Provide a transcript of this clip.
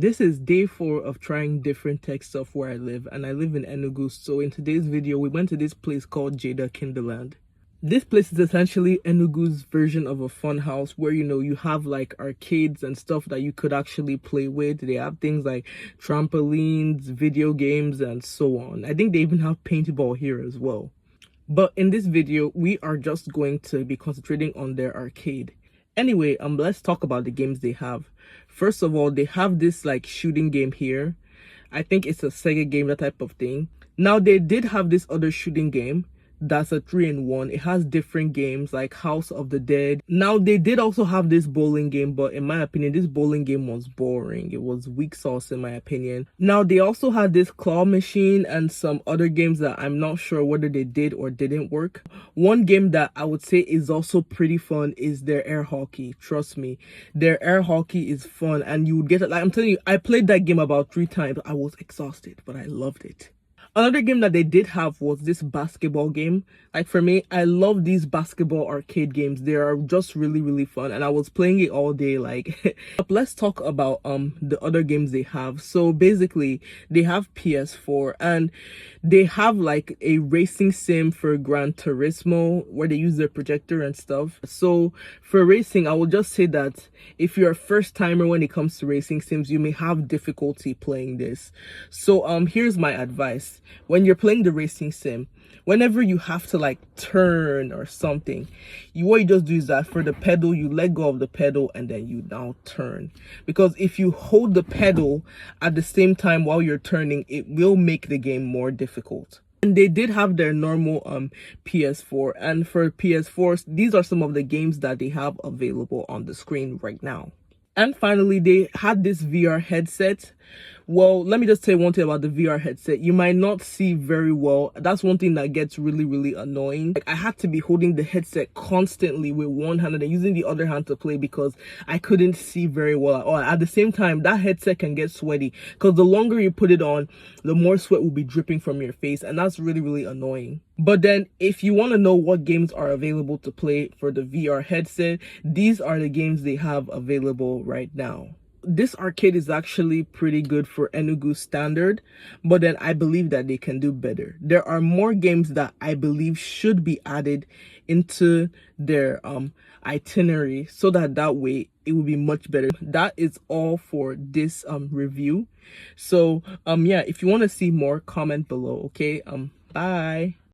This is day 4 of trying different tech stuff where I live, and I live in Enugu. So in today's video, we went to this place called Jada Kinderland. This place is essentially Enugu's version of a fun house where, you have like arcades and stuff that you could actually play with. They have things like trampolines, video games, and so on. I think they even have paintball here as well. But in this video, we are just going to be concentrating on their arcade. Anyway, let's talk about the games they have. First of all, they have this like shooting game here. I think it's a Sega game, that type of thing. Now, they did have this other shooting game that's a 3-in-1. It has different games like House of the Dead. Now, they did also have this bowling game, but in my opinion, this bowling game was boring. It was weak sauce in my opinion. Now, they also had this claw machine and some other games that I'm not sure whether they did or didn't work. One game that I would say is also pretty fun is their air hockey. Trust me, their air hockey is fun, and you would get it. Like, I'm telling you, I played that game about 3 times. I was exhausted, but I loved it. Another game that they did have was this basketball game. Like, for me, I love these basketball arcade games. They are just really, really fun, and I was playing it all day. Like, let's talk about the other games they have. So basically, they have PS4, and they have like a racing sim for Gran Turismo where they use their projector and stuff. So for racing, I will just say that if you're a first timer when it comes to racing sims, you may have difficulty playing this. So here's my advice. When you're playing the racing sim, whenever you have to like turn or something, what you just do is that for the pedal, you let go of the pedal and then you now turn. Because if you hold the pedal at the same time while you're turning, it will make the game more difficult. And they did have their normal PS4, and for PS4s, these are some of the games that they have available on the screen right now. And finally, they had this VR headset. Well, let me just say one thing about the VR headset. You might not see very well. That's one thing that gets really, really annoying. Like, I had to be holding the headset constantly with one hand and then using the other hand to play because I couldn't see very well at all. At the same time, that headset can get sweaty because the longer you put it on, the more sweat will be dripping from your face, and that's really, really annoying. But then if you want to know what games are available to play for the VR headset, these are the games they have available right now. This arcade is actually pretty good for Enugu standard, but then I believe that they can do better. There are more games that I believe should be added into their itinerary so that way it will be much better. That is all for this review. So yeah, if you want to see more, comment below. Okay, bye.